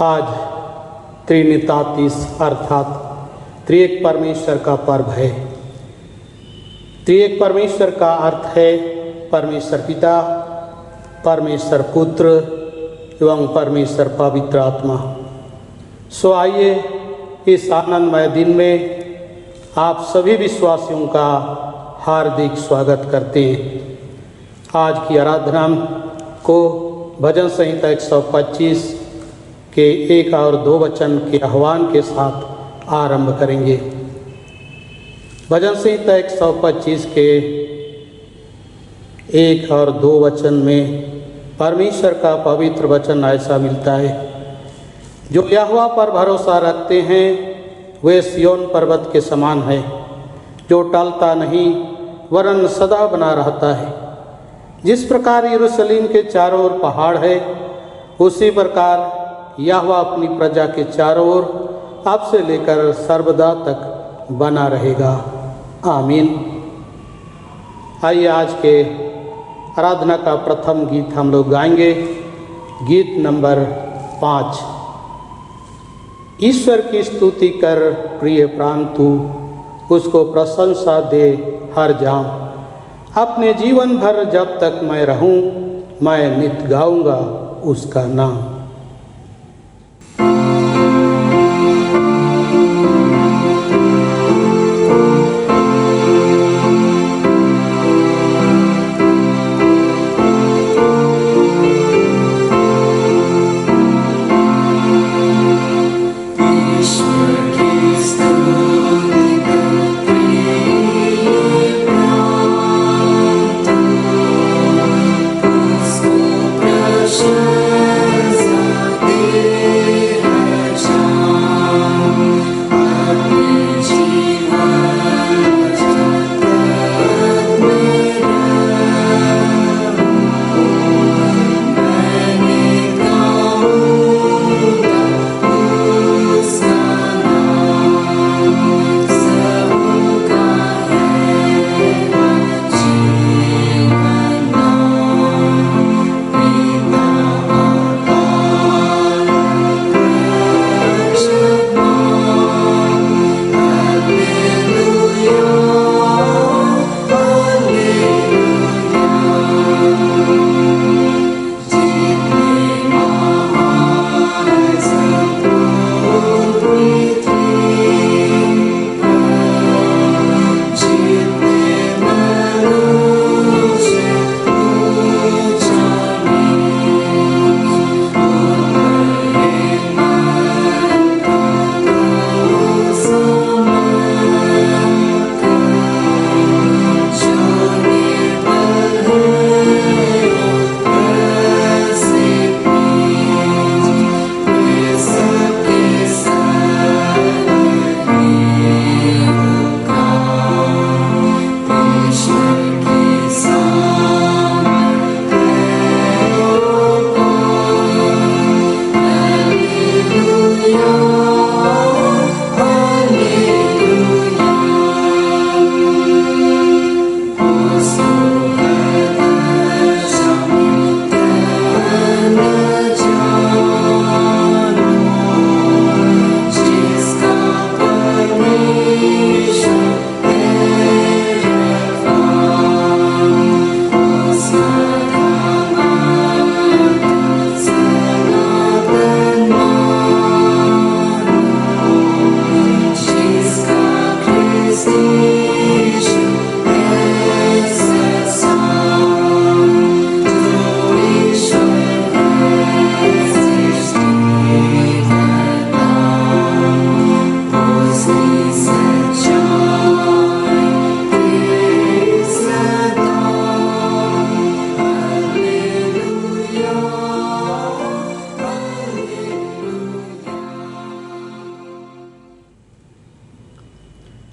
आज त्रिनितातीस अर्थात त्रिएक परमेश्वर का पर्व है। त्रिएक परमेश्वर का अर्थ है परमेश्वर पिता, परमेश्वर पुत्र एवं परमेश्वर पवित्र आत्मा। सो आइए इस आनंदमय दिन में आप सभी विश्वासियों का हार्दिक स्वागत करते हैं। आज की आराधना को भजन संहिता 125 के 1 और 2 वचन के आह्वान के साथ आरंभ करेंगे। भजन संहिता 125 के 1 और 2 वचन में परमेश्वर का पवित्र वचन ऐसा मिलता है, जो यहोवा पर भरोसा रखते हैं वे सिय्योन पर्वत के समान है, जो टलता नहीं वरन सदा बना रहता है। जिस प्रकार यरूशलेम के चारों ओर पहाड़ है, उसी प्रकार यहोवा अपनी प्रजा के चारों ओर अब से लेकर सर्वदा तक बना रहेगा। आमीन। आइए आज के आराधना का प्रथम गीत हम लोग गाएंगे, गीत नंबर 5। ईश्वर की स्तुति कर प्रिय प्राण तू, उसको प्रशंसा दे हर जाम। अपने जीवन भर जब तक मैं रहूं, मैं नित गाऊंगा उसका नाम।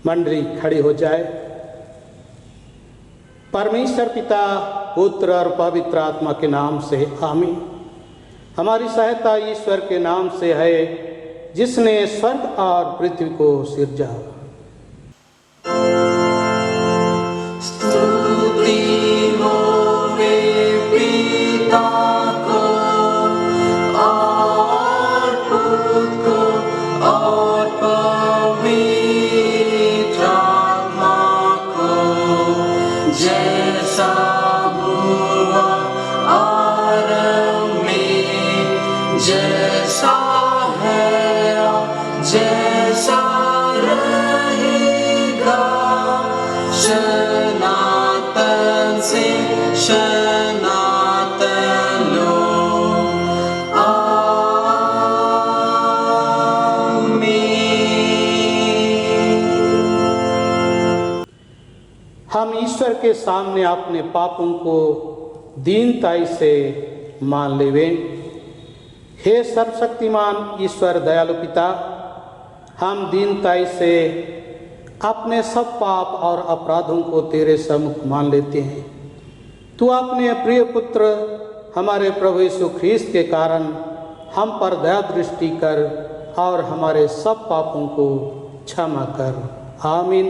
मंडली खड़ी हो जाए। परमेश्वर पिता, पुत्र और पवित्र आत्मा के नाम से आमीन। हमारी सहायता ईश्वर के नाम से है, जिसने स्वर्ग और पृथ्वी को सिरजा। स्तुति होवे पिता को और जैसा है जैसा रहेगा, सनातन से सनातन लो। हम ईश्वर के सामने अपने पापों को दीनताई से मान लेवें। हे सर्वशक्तिमान ईश्वर दयालु पिता, हम दीनताई से अपने सब पाप और अपराधों को तेरे सम्मुख मान लेते हैं। तू अपने प्रिय पुत्र हमारे प्रभु यीशु ख्रीस्त के कारण हम पर दया दृष्टि कर और हमारे सब पापों को क्षमा कर। आमीन।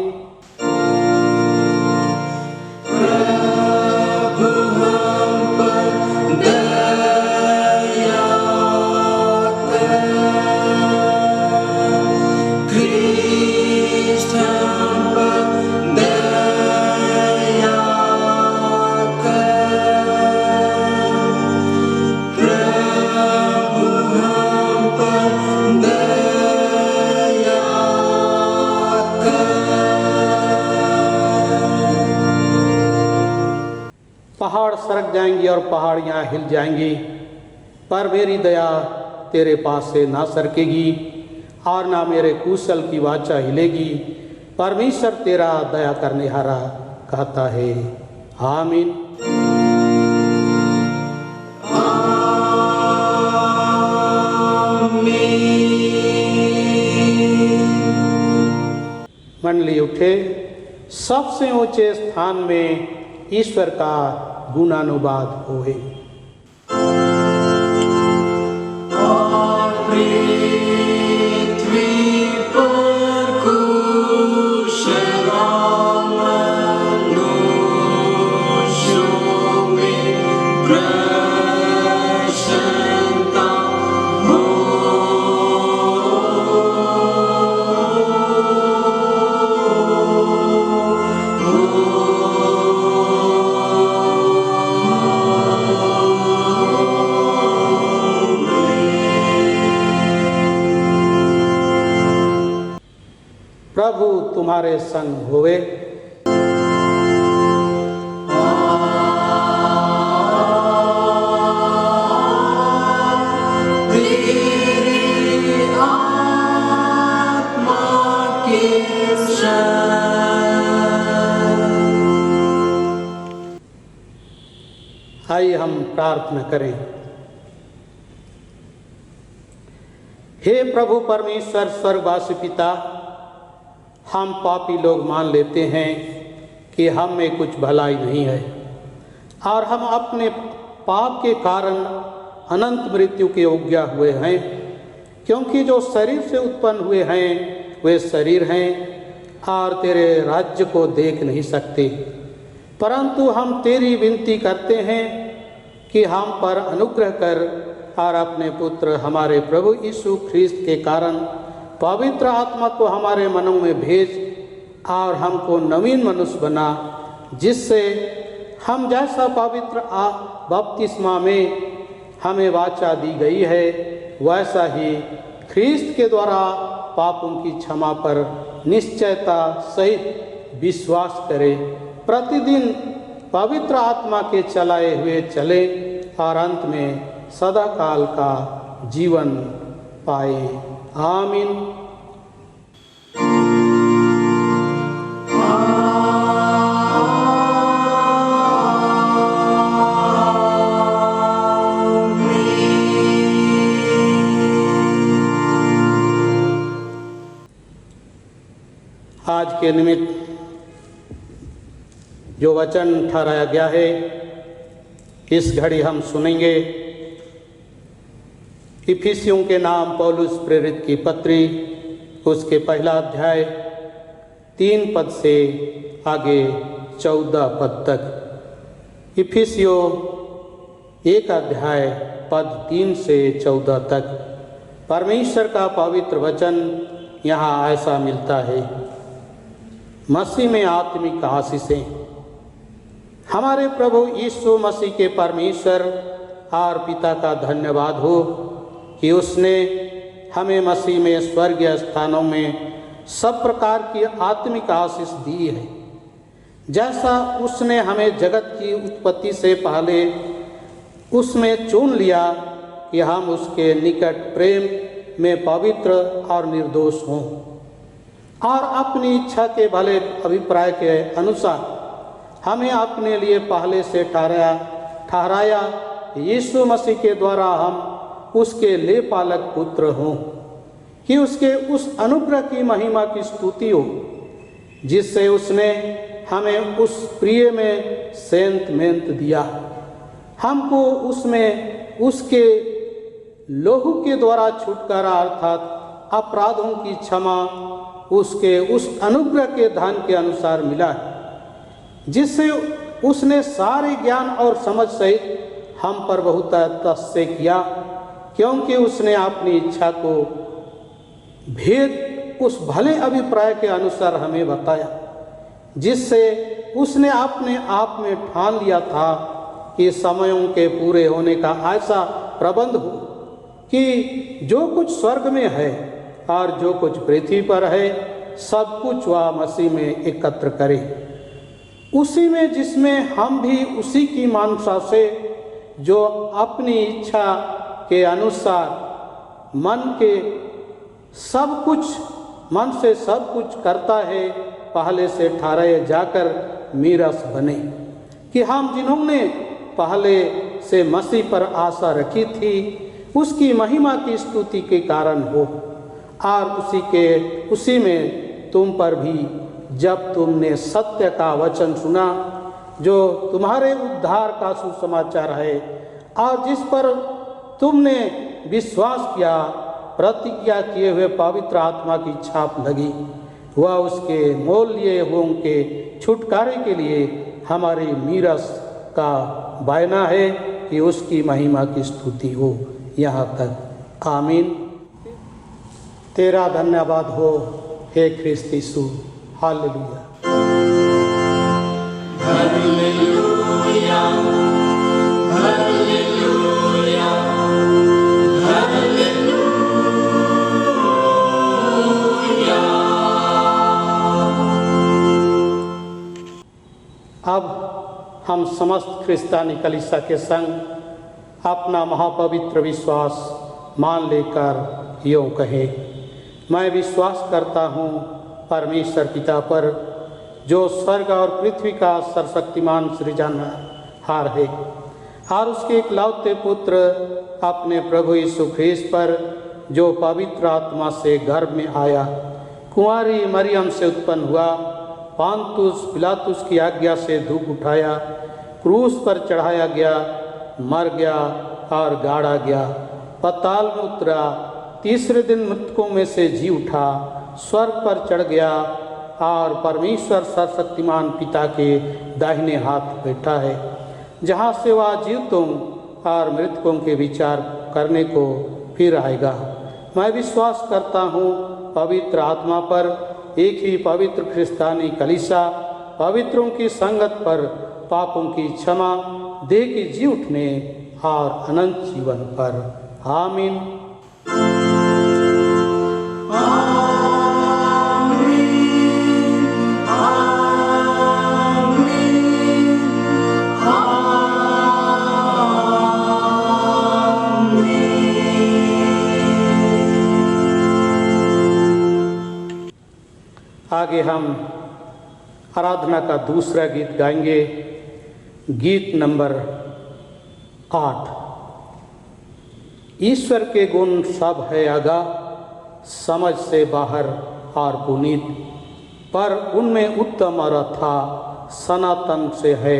पहाड़ सरक जाएंगी और पहाड़ियाँ हिल जाएंगी, पर मेरी दया तेरे पास से ना सरकेगी और ना मेरे कुशल की वाचा हिलेगी। परमेश्वर तेरा दया करने हारा कहता है। आमीन। मंडली उठे, सबसे ऊंचे स्थान में ईश्वर का गुणानुवाद होए। पृथ्वी पर कुशल मनुष्यों में प्रसन्नता हो। प्रभु तुम्हारे संग होवे। तेरी आत्मा के संग। आइए हम प्रार्थना करें। हे प्रभु परमेश्वर स्वर्गवासी पिता, हम पापी लोग मान लेते हैं कि हम में कुछ भलाई नहीं है और हम अपने पाप के कारण अनंत मृत्यु के योग्य हुए हैं, क्योंकि जो शरीर से उत्पन्न हुए हैं वे शरीर हैं और तेरे राज्य को देख नहीं सकते। परंतु हम तेरी विनती करते हैं कि हम पर अनुग्रह कर और अपने पुत्र हमारे प्रभु यीशु ख्रीस्त के कारण पवित्र आत्मा को हमारे मनों में भेज और हमको नवीन मनुष्य बना, जिससे हम जैसा पवित्र बपतिस्मा में हमें वाचा दी गई है, वैसा ही ख्रीस्त के द्वारा पापों की क्षमा पर निश्चयता सहित विश्वास करें, प्रतिदिन पवित्र आत्मा के चलाए हुए चले और अंत में सदा काल का जीवन पाए। आमीन। आज के निमित्त जो वचन ठहराया गया है, इस घड़ी हम सुनेंगे इफिसियों के नाम पौलुस प्रेरित की पत्री, उसके पहला अध्याय 3 पद से आगे 14 पद तक। इफिसियो 1 अध्याय पद 3 से 14 तक। परमेश्वर का पवित्र वचन यहाँ ऐसा मिलता है। मसीह में आत्मिक आशीषें। हमारे प्रभु यीशु मसीह के परमेश्वर और पिता का धन्यवाद हो, कि उसने हमें मसीह में स्वर्गीय स्थानों में सब प्रकार की आत्मिक आशीष दी है। जैसा उसने हमें जगत की उत्पत्ति से पहले उसमें चुन लिया कि हम उसके निकट प्रेम में पवित्र और निर्दोष हों, और अपनी इच्छा के भले अभिप्राय के अनुसार हमें अपने लिए पहले से ठहराया यीशु मसीह के द्वारा हम उसके लेपालक पुत्र हों, कि उसके उस अनुग्रह की महिमा की स्तुति हो जिससे उसने हमें उस प्रिय में सेंत मेंत दिया। हमको उसमें उसके लोहू के द्वारा छुटकारा अर्थात अपराधों की क्षमा उसके उस अनुग्रह के धन के अनुसार मिला है, जिससे उसने सारे ज्ञान और समझ सहित हम पर बहुत तस्य किया, क्योंकि उसने अपनी इच्छा को भेद उस भले अभिप्राय के अनुसार हमें बताया, जिससे उसने अपने आप में ठान लिया था कि समयों के पूरे होने का ऐसा प्रबंध हो कि जो कुछ स्वर्ग में है और जो कुछ पृथ्वी पर है सब कुछ वह मसीह में एकत्र करे, उसी में जिसमें हम भी उसी की मानसा से जो अपनी इच्छा के अनुसार मन से सब कुछ करता है, पहले से ठहराए जाकर मीरास बने, कि हम जिन्होंने पहले से मसीह पर आशा रखी थी उसकी महिमा की स्तुति के कारण हो, और उसी में तुम पर भी जब तुमने सत्य का वचन सुना जो तुम्हारे उद्धार का सुसमाचार है, और जिस पर तुमने विश्वास किया, प्रतिज्ञा किए हुए पवित्र आत्मा की छाप लगी, वह उसके मोल लिए हुओं के छुटकारे के लिए हमारी मीरास का बायना है कि उसकी महिमा की स्तुति हो यहाँ तक। आमीन। तेरा धन्यवाद हो हे ख्रिस्त यीशु। हालेलुया। Hallelujah, hallelujah, hallelujah. अब हम समस्त ख्रिस्तानी कलीसिया के संग अपना महापवित्र विश्वास मान लेकर यूँ कहें, मैं विश्वास करता हूँ परमेश्वर पिता पर, जो स्वर्ग और पृथ्वी का सर्वशक्तिमान सृजनहार है, और उसके इकलौते पुत्र अपने प्रभु यीशु ख्रीस्त पर, जो पवित्र आत्मा से गर्भ में आया, कुंवारी मरियम से उत्पन्न हुआ, पांतुस पिलातुस की आज्ञा से दुख उठाया, क्रूस पर चढ़ाया गया, मर गया और गाड़ा गया, पाताल में उतरा, तीसरे दिन मृतकों में से जी उठा, स्वर्ग पर चढ़ गया और परमेश्वर सर्वशक्तिमान पिता के दाहिने हाथ बैठा है, जहाँ से वह जीवतों और मृतकों के विचार करने को फिर आएगा। मैं विश्वास करता हूँ पवित्र आत्मा पर, एक ही पवित्र ख्रिस्तानी कलीसिया, पवित्रों की संगत पर, पापों की क्षमा, देह के जी उठने और अनंत जीवन पर। आमीन। आगे हम आराधना का दूसरा गीत गाएंगे, गीत नंबर 8। ईश्वर के गुण सब है आगा, समझ से बाहर और पुनीत, पर उनमें उत्तम और अथा सनातन से है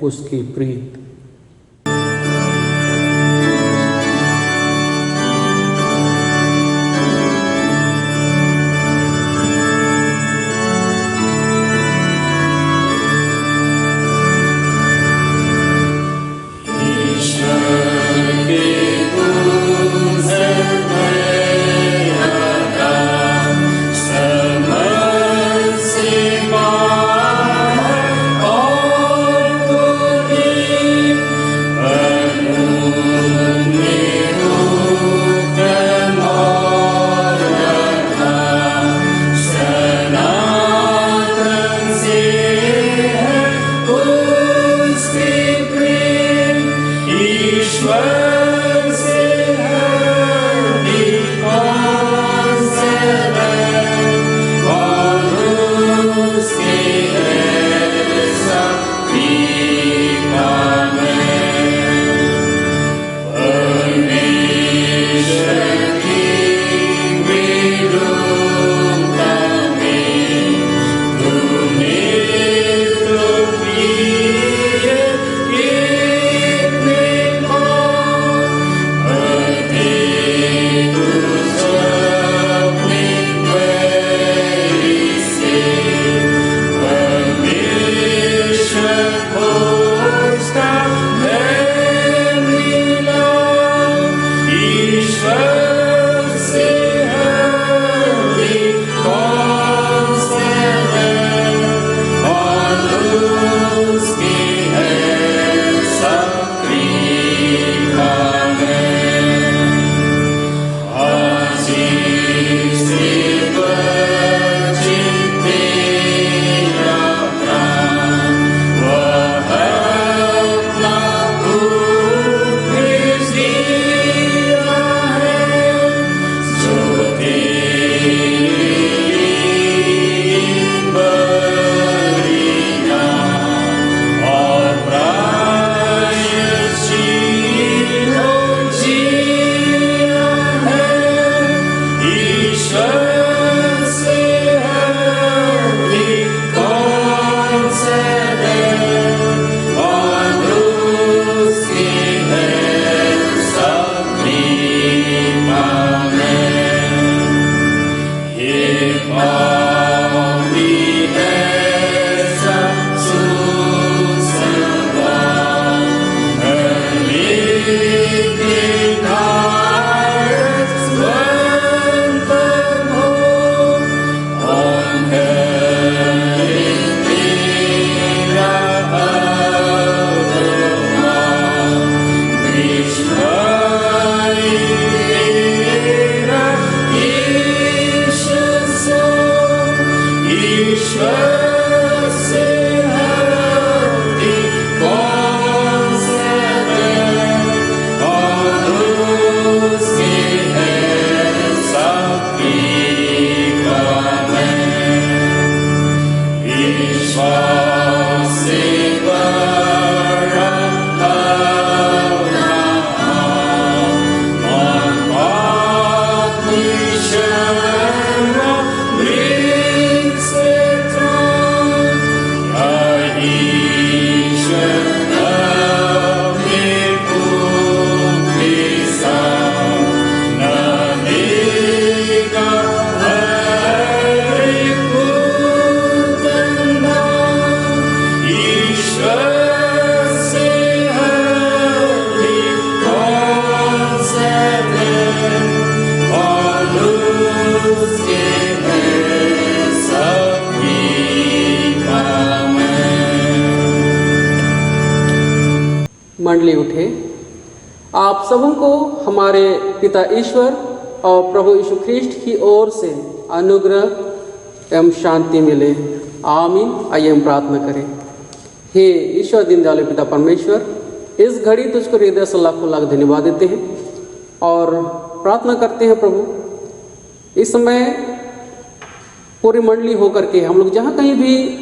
उसकी प्रीत। और और उसके है सबकी मंडली उठे। आप सबों को हमारे पिता ईश्वर और प्रभु यीशु ख्रीस्ट की ओर से अनुग्रह एवं शांति मिले। आमीन। आइए हम प्रार्थना करें। हे ईश्वर दीनदयालु पिता परमेश्वर, इस घड़ी तुझको हृदय से लाखों लाख धन्यवाद देते हैं और प्रार्थना करते हैं प्रभु, इस समय पूरी मंडली होकर के हम लोग जहाँ कहीं भी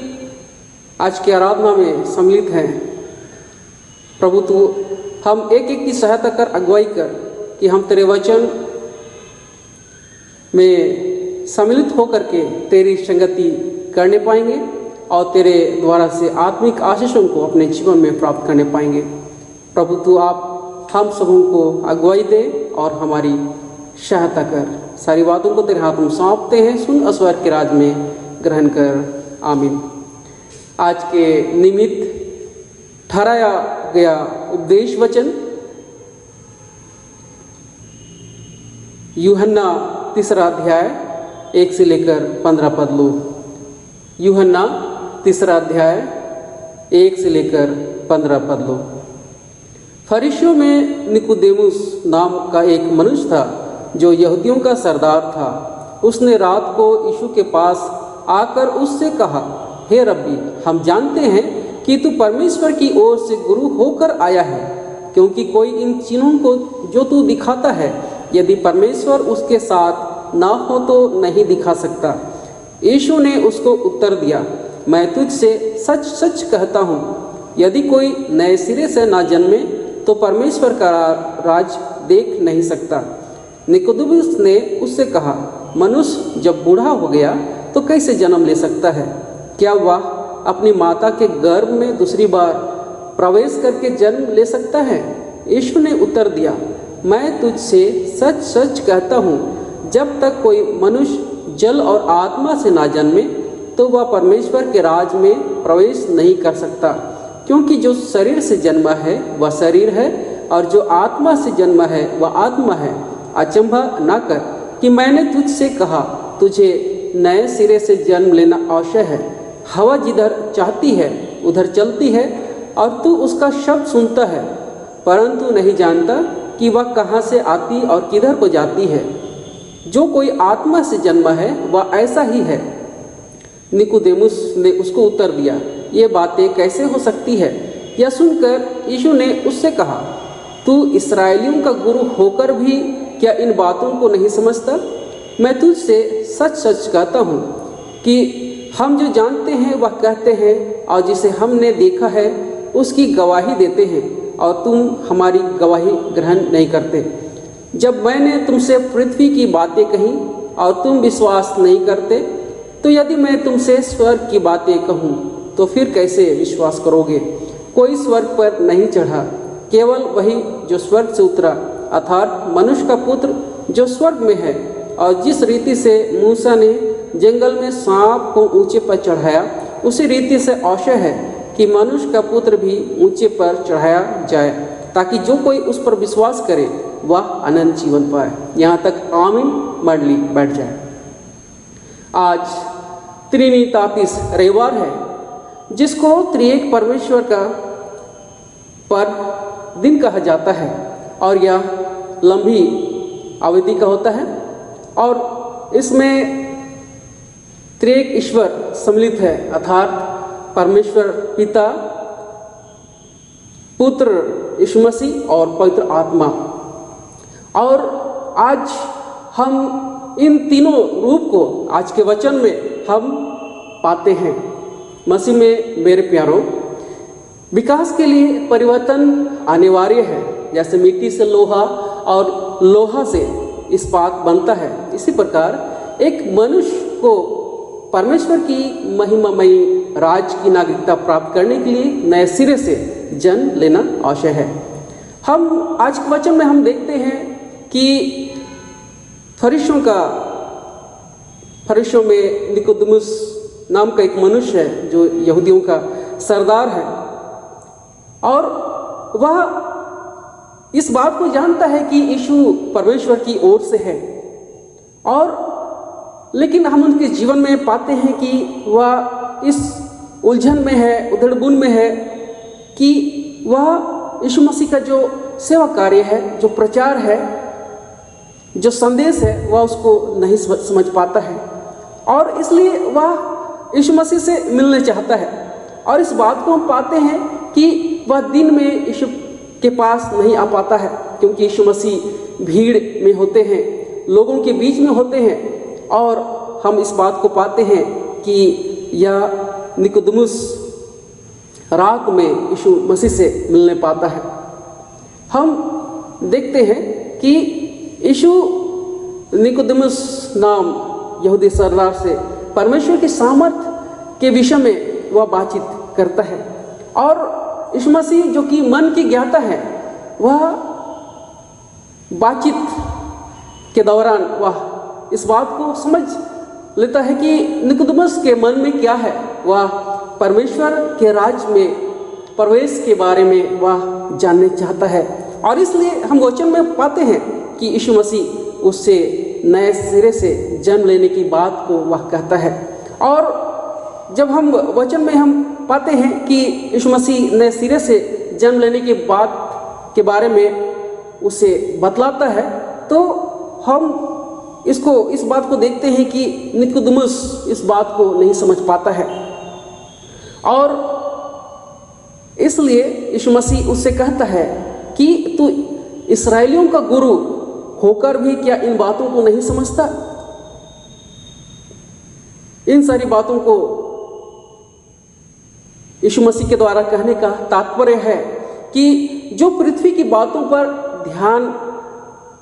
आज की आराधना में सम्मिलित हैं, प्रभु तू हम एक एक की सहायता कर, अगुवाई कर कि हम तेरे वचन में सम्मिलित होकर के तेरी संगति करने पाएंगे और तेरे द्वारा से आत्मिक आशीषों को अपने जीवन में प्राप्त करने पाएंगे। प्रभु तू आप हम सबों को अगुवाई दे और हमारी सहायता कर। सारी बातों को तेरे हाथ में सौंपते हैं, सुन अस्वर के राज में ग्रहण कर। आमीन। आज के निमित्त ठहराया गया उपदेश वचन यूहन्ना 3 अध्याय 1 से लेकर 15 पद लो। यूहन्ना 3 अध्याय 1 से लेकर 15 पद लो। फरीसियों में निकोदेमुस नाम का एक मनुष्य था जो यहूदियों का सरदार था। उसने रात को यीशु के पास आकर उससे कहा, हे रब्बी, हम जानते हैं कि तू परमेश्वर की ओर से गुरु होकर आया है, क्योंकि कोई इन चिन्हों को जो तू दिखाता है, यदि परमेश्वर उसके साथ ना हो तो नहीं दिखा सकता। यीशु ने उसको उत्तर दिया, मैं तुझसे सच सच कहता हूँ, यदि कोई नए सिरे से ना जन्मे तो परमेश्वर का राज देख नहीं सकता। निकोदेमुस ने उससे कहा, मनुष्य जब बूढ़ा हो गया तो कैसे जन्म ले सकता है? क्या वह अपनी माता के गर्भ में दूसरी बार प्रवेश करके जन्म ले सकता है? यीशु ने उत्तर दिया, मैं तुझसे सच सच कहता हूँ, जब तक कोई मनुष्य जल और आत्मा से ना जन्मे तो वह परमेश्वर के राज में प्रवेश नहीं कर सकता। क्योंकि जो शरीर से जन्मा है वह शरीर है और जो आत्मा से जन्मा है वह आत्मा है। अचंभा ना कर कि मैंने तुझसे कहा, तुझे नए सिरे से जन्म लेना आवश्यक है। हवा जिधर चाहती है उधर चलती है और तू उसका शब्द सुनता है, परंतु नहीं जानता कि वह कहाँ से आती और किधर को जाती है। जो कोई आत्मा से जन्मा है वह ऐसा ही है। निकोदेमुस ने उसको उत्तर दिया, ये बातें कैसे हो सकती है? यह सुनकर यीशु ने उससे कहा, तू इस्राएलियों का गुरु होकर भी क्या इन बातों को नहीं समझता? मैं तुझसे सच सच कहता हूँ कि हम जो जानते हैं वह कहते हैं और जिसे हमने देखा है उसकी गवाही देते हैं, और तुम हमारी गवाही ग्रहण नहीं करते। जब मैंने तुमसे पृथ्वी की बातें कही और तुम विश्वास नहीं करते, तो यदि मैं तुमसे स्वर्ग की बातें कहूँ तो फिर कैसे विश्वास करोगे? कोई स्वर्ग पर नहीं चढ़ा, केवल वही जो स्वर्ग से उतरा, अर्थात मनुष्य का पुत्र जो स्वर्ग में है। और जिस रीति से मूसा ने जंगल में सांप को ऊंचे पर चढ़ाया, उसी रीति से आवश्यक है कि मनुष्य का पुत्र भी ऊंचे पर चढ़ाया जाए, ताकि जो कोई उस पर विश्वास करे वह अनंत जीवन पाए। यहाँ तक आमीन। मंडली बैठ जाए। आज त्रिनितातीस रविवार है, जिसको त्रिएक परमेश्वर का पर्व दिन कहा जाता है, और यह लंबी अवधि का होता है और इसमें त्रिएक ईश्वर सम्मिलित है, अर्थात परमेश्वर पिता, पुत्र यीशु मसीह और पवित्र आत्मा। और आज हम इन तीनों रूप को आज के वचन में हम पाते हैं। मसीह में मेरे प्यारों, विकास के लिए परिवर्तन अनिवार्य है। जैसे मिट्टी से लोहा और लोहा से इस्पात बनता है, इसी प्रकार एक मनुष्य को परमेश्वर की महिमामयी राज की नागरिकता प्राप्त करने के लिए नए सिरे से जन्म लेना आवश्यक है। हम आज के वचन में हम देखते हैं कि फरीसियों में निकोदेमुस नाम का एक मनुष्य है जो यहूदियों का सरदार है, और वह इस बात को जानता है कि यीशु परमेश्वर की ओर से है, और लेकिन हम उनके जीवन में पाते हैं कि वह इस उलझन में है, उधड़बुन में है कि वह यीशु मसीह का जो सेवा कार्य है, जो प्रचार है, जो संदेश है, वह उसको नहीं समझ पाता है, और इसलिए वह यीशु मसीह से मिलने चाहता है। और इस बात को हम पाते हैं कि वह दिन में यीशु के पास नहीं आ पाता है, क्योंकि यीशु मसीह भीड़ में होते हैं, लोगों के बीच में होते हैं। और हम इस बात को पाते हैं कि यह निकोदेमुस रात में यीशु मसीह से मिलने पाता है। हम देखते हैं कि यीशु निकोदेमुस नाम यहूदी सरदार से परमेश्वर की सामर्थ्य के विषय में वह बातचीत करता है, और यीशु मसीह जो कि मन की ज्ञाता है, वह बातचीत के दौरान वह इस बात को समझ लेता है कि निकोदेमुस के मन में क्या है। वह परमेश्वर के राज्य में प्रवेश के बारे में वह जानना चाहता है, और इसलिए हम वचन में पाते हैं कि यीशु मसीह उससे नए सिरे से जन्म लेने की बात को वह कहता है। और जब हम वचन में हम पाते हैं कि यीशु मसीह नए सिरे से जन्म लेने की बात के बारे में उसे बतलाता है, तो हम इस बात को देखते हैं कि निकोदेमुस इस बात को नहीं समझ पाता है, और इसलिए यीशु मसीह उससे कहता है कि तू इस्राएलियों का गुरु होकर भी क्या इन बातों को नहीं समझता। इन सारी बातों को यीशु मसीह के द्वारा कहने का तात्पर्य है कि जो पृथ्वी की बातों पर ध्यान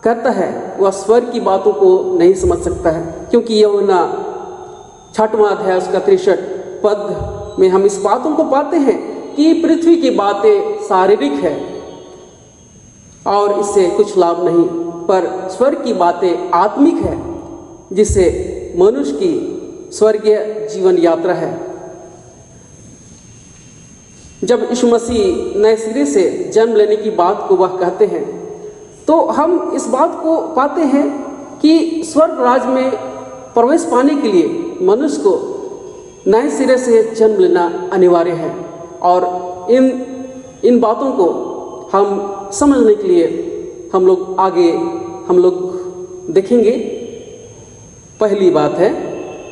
करता है वह स्वर्ग की बातों को नहीं समझ सकता है, क्योंकि यूहन्ना 6वां अध्याय उसका 63 पद में हम इस बातों को पाते हैं कि पृथ्वी की बातें शारीरिक है और इससे कुछ लाभ नहीं, पर स्वर्ग की बातें आत्मिक है, जिससे मनुष्य की स्वर्गीय जीवन यात्रा है। जब यीशु मसीह नए सिरे से जन्म लेने की बात को वह कहते हैं, तो हम इस बात को पाते हैं कि स्वर्ग राज्य में प्रवेश पाने के लिए मनुष्य को नए सिरे से जन्म लेना अनिवार्य है। और इन बातों को हम समझने के लिए हम लोग देखेंगे। पहली बात है,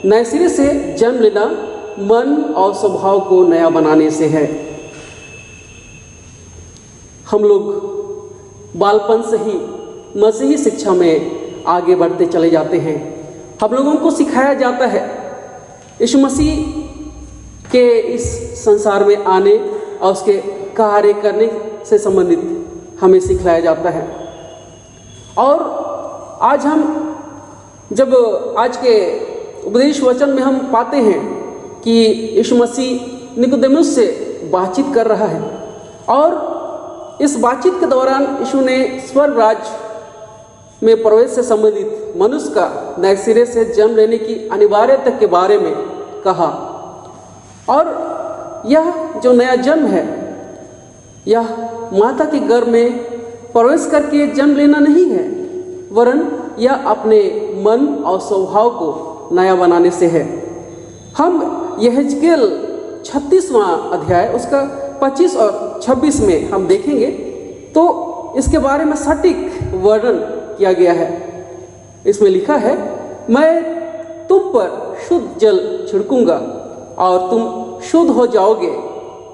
नए सिरे से जन्म लेना मन और स्वभाव को नया बनाने से है। हम लोग बालपन से ही मसीही शिक्षा में आगे बढ़ते चले जाते हैं। हम लोगों को सिखाया जाता है, यीशु मसीह के इस संसार में आने और उसके कार्य करने से संबंधित हमें सिखाया जाता है। और आज के उपदेश वचन में हम पाते हैं कि यीशु मसीह निकोदेमुस से बातचीत कर रहा है, और इस बातचीत के दौरान यीशु ने स्वर्ग राज्य में प्रवेश से संबंधित मनुष्य का नए सिरे से जन्म लेने की अनिवार्यता के बारे में कहा। और यह जो नया जन्म है, यह माता के गर्भ में प्रवेश करके जन्म लेना नहीं है, वरन यह अपने मन और स्वभाव को नया बनाने से है। हम यहेजकेल 36वां अध्याय उसका 25 और 26 में हम देखेंगे तो इसके बारे में सटीक वर्णन किया गया है। इसमें लिखा है, मैं तुम पर शुद्ध जल छिड़कूंगा और तुम शुद्ध हो जाओगे।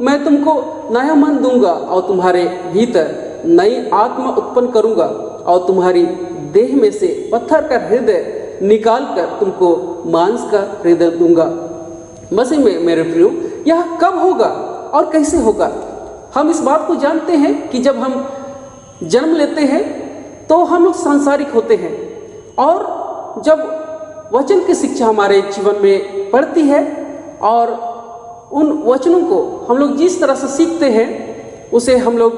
मैं तुमको नया मन दूंगा और तुम्हारे भीतर नई आत्मा उत्पन्न करूंगा और तुम्हारी देह में से पत्थर का हृदय निकाल कर तुमको मांस का हृदय दूंगा। मसीह में मेरे प्रियो, यह कब होगा और कैसे होगा? हम इस बात को जानते हैं कि जब हम जन्म लेते हैं तो हम लोग सांसारिक होते हैं, और जब वचन की शिक्षा हमारे जीवन में पड़ती है और उन वचनों को हम लोग जिस तरह से सीखते हैं उसे हम लोग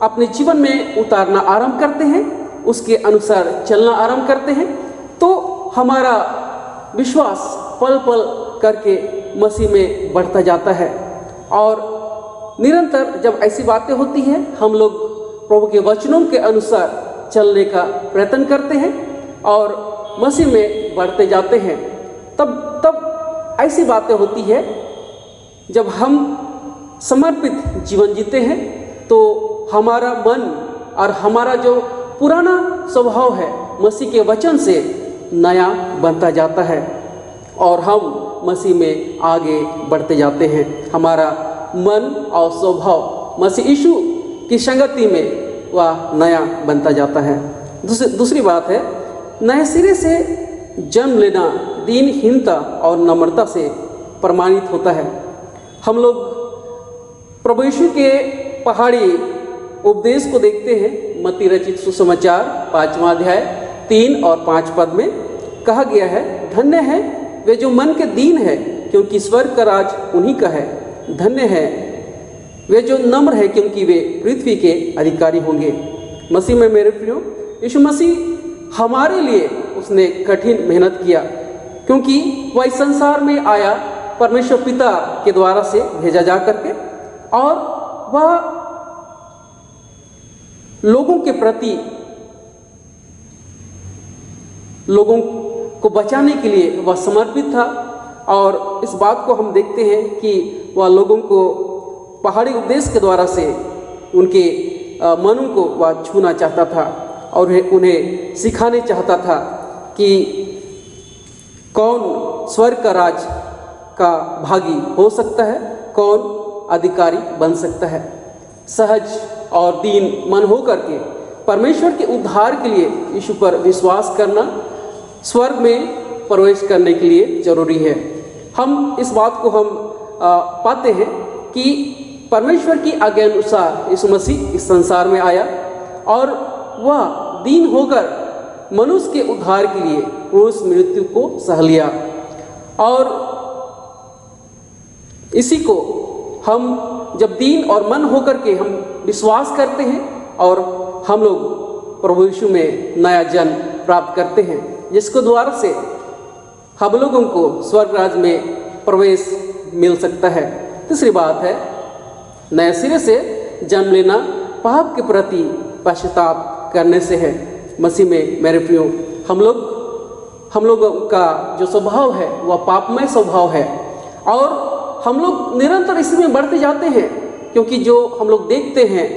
अपने जीवन में उतारना आरंभ करते हैं, उसके अनुसार चलना आरंभ करते हैं, तो हमारा विश्वास पल पल करके मसीह में बढ़ता जाता है। और निरंतर जब ऐसी बातें होती हैं हम लोग प्रभु के वचनों के अनुसार चलने का प्रयत्न करते हैं और मसीह में बढ़ते जाते हैं, तब ऐसी बातें होती है जब हम समर्पित जीवन जीते हैं तो हमारा मन और हमारा जो पुराना स्वभाव है मसीह के वचन से नया बनता जाता है और हम मसीह में आगे बढ़ते जाते हैं। हमारा मन और स्वभाव मसीह यीशु की संगति में वह नया बनता जाता है। दूसरी बात है, नए सिरे से जन्म लेना दीनहीनता और नम्रता से प्रमाणित होता है। हम लोग प्रभु यीशु के पहाड़ी उपदेश को देखते हैं। मत्ती रचित सुसमाचार 5वां अध्याय 3 और 5 पद में कहा गया है, धन्य है वे जो मन के दीन है, क्योंकि स्वर्ग का राज उन्हीं का है। धन्य है वे जो नम्र है, क्योंकि वे पृथ्वी के अधिकारी होंगे। मसीह में मेरे प्रियो, यीशु मसीह हमारे लिए उसने कठिन मेहनत किया, क्योंकि वह इस संसार में आया परमेश्वर पिता के द्वारा से भेजा जा करके, और वह लोगों के प्रति, लोगों को बचाने के लिए वह समर्पित था। और इस बात को हम देखते हैं कि वह लोगों को पहाड़ी उपदेश के द्वारा से उनके मनों को वह छूना चाहता था और उन्हें सिखाने चाहता था कि कौन स्वर्ग का राज का भागी हो सकता है, कौन अधिकारी बन सकता है। सहज और दीन मन हो करके परमेश्वर के उद्धार के लिए यीशु पर विश्वास करना स्वर्ग में प्रवेश करने के लिए जरूरी है। हम इस बात को हम पाते हैं कि परमेश्वर की आज्ञा अनुसार यीशु मसीह इस संसार में आया और वह दीन होकर मनुष्य के उद्धार के लिए क्रूस मृत्यु को सह लिया। और इसी को हम जब दीन और मन होकर के हम विश्वास करते हैं और हम लोग प्रभु यीशु में नया जन्म प्राप्त करते हैं, जिसको द्वारा से हम लोगों को स्वर्ग राज में प्रवेश मिल सकता है। तीसरी बात है, नए सिरे से जन्म लेना पाप के प्रति पश्चाताप करने से है। मसीह में मेरे प्रियो, हम लोगों का जो स्वभाव है वह पापमय स्वभाव है और हम लोग निरंतर इसमें बढ़ते जाते हैं, क्योंकि जो हम लोग देखते हैं,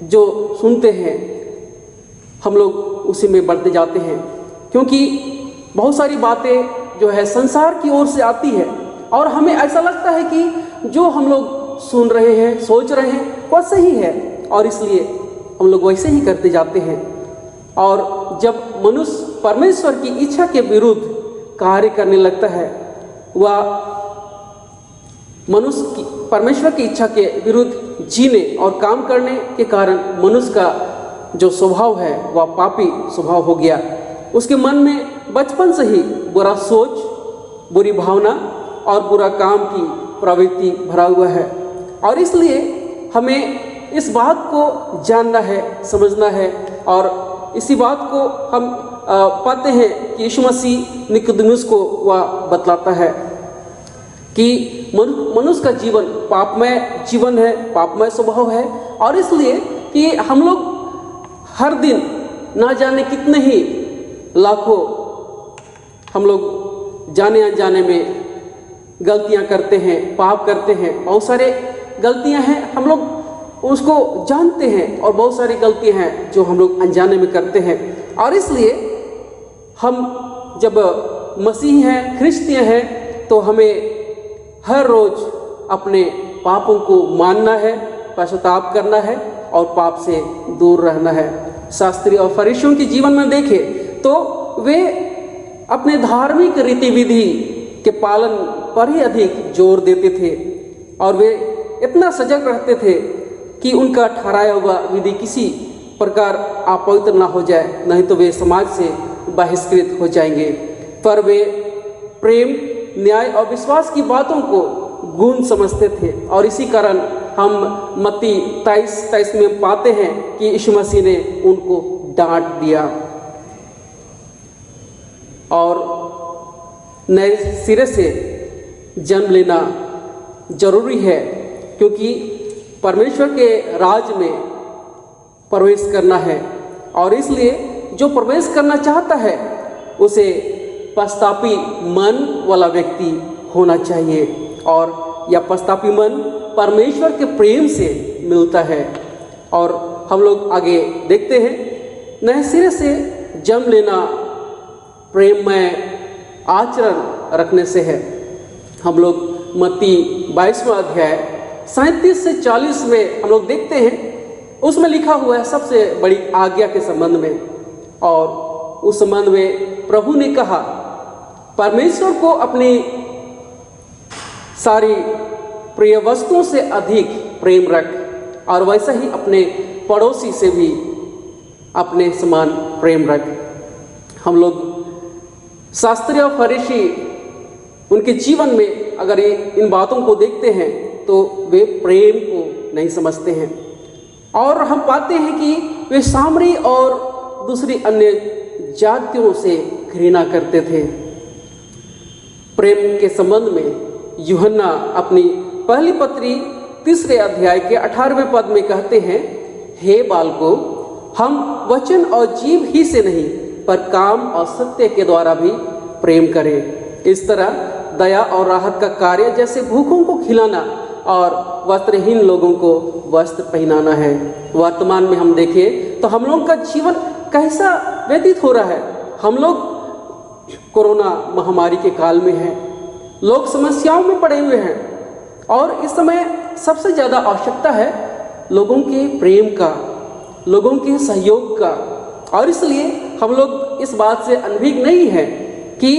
जो सुनते हैं, हम लोग उसी में बढ़ते जाते हैं। क्योंकि बहुत सारी बातें जो है संसार की ओर से आती है और हमें ऐसा लगता है कि जो हम लोग सुन रहे हैं, सोच रहे हैं, वह सही है और इसलिए हम लोग वैसे ही करते जाते हैं। और जब मनुष्य परमेश्वर की इच्छा के विरुद्ध कार्य करने लगता है, वह मनुष्य की परमेश्वर की इच्छा के विरुद्ध जीने और काम करने के कारण मनुष्य का जो स्वभाव है वह पापी स्वभाव हो गया। उसके मन में बचपन से ही बुरा सोच, बुरी भावना और बुरा काम की प्रवृत्ति भरा हुआ है। और इसलिए हमें इस बात को जानना है, समझना है और इसी बात को हम पाते हैं कि यीशु मसीह निकोदेमुस को वह बतलाता है कि मनुष्य का जीवन पापमय जीवन है, पापमय स्वभाव है और इसलिए कि हम लोग हर दिन ना जाने कितने ही लाखों हम लोग जाने अनजाने में गलतियां करते हैं, पाप करते हैं। बहुत सारे गलतियां हैं, हम लोग उसको जानते हैं और बहुत सारी गलतियां हैं जो हम लोग अनजाने में करते हैं। और इसलिए हम जब मसीही हैं, ख्रिस्तियाँ हैं, तो हमें हर रोज़ अपने पापों को मानना है, पश्चाताप करना है और पाप से दूर रहना है। शास्त्री और फरीसियों के जीवन में देखें तो वे अपने धार्मिक रीति विधि के पालन पर ही अधिक जोर देते थे और वे इतना सजग रहते थे कि उनका ठहराया हुआ विधि किसी प्रकार अपवित्र ना हो जाए, नहीं तो वे समाज से बहिष्कृत हो जाएंगे। पर वे प्रेम, न्याय और विश्वास की बातों को गुण समझते थे और इसी कारण हम मत्ती 23 में पाते हैं कि यीशु मसीह ने उनको डांट दिया। और नए सिरे से जन्म लेना जरूरी है, क्योंकि परमेश्वर के राज में प्रवेश करना है, और इसलिए जो प्रवेश करना चाहता है उसे पश्चातापी मन वाला व्यक्ति होना चाहिए, और यह पश्चातापी मन परमेश्वर के प्रेम से मिलता है। और हम लोग आगे देखते हैं, नए सिरे से जन्म लेना प्रेममय आचरण रखने से है। हम लोग मत्ती 22वां अध्याय 37 से 40 में हम लोग देखते हैं, उसमें लिखा हुआ है सबसे बड़ी आज्ञा के संबंध में, और उस संबंध में प्रभु ने कहा, परमेश्वर को अपनी सारी प्रिय वस्तुओं से अधिक प्रेम रख, और वैसा ही अपने पड़ोसी से भी अपने समान प्रेम रख। हम लोग शास्त्री और फरीसी उनके जीवन में अगर इन बातों को देखते हैं तो वे प्रेम को नहीं समझते हैं, और हम पाते हैं कि वे सामरी और दूसरी अन्य जातियों से घृणा करते थे। प्रेम के संबंध में यूहन्ना अपनी पहली पत्री 3 अध्याय के 18वें पद में कहते हैं, हे बालकों, हम वचन और जीव ही से नहीं पर काम और सत्य के द्वारा भी प्रेम करें। इस तरह दया और राहत का कार्य जैसे भूखों को खिलाना और वस्त्रहीन लोगों को वस्त्र पहनाना है। वर्तमान में हम देखें तो हम लोगों का जीवन कैसा व्यतीत हो रहा है। हम लोग कोरोना महामारी के काल में हैं, लोग समस्याओं में पड़े हुए हैं, और इस समय सबसे ज़्यादा आवश्यकता है लोगों के प्रेम का, लोगों के सहयोग का। और इसलिए हम लोग इस बात से अनभिज्ञ नहीं है कि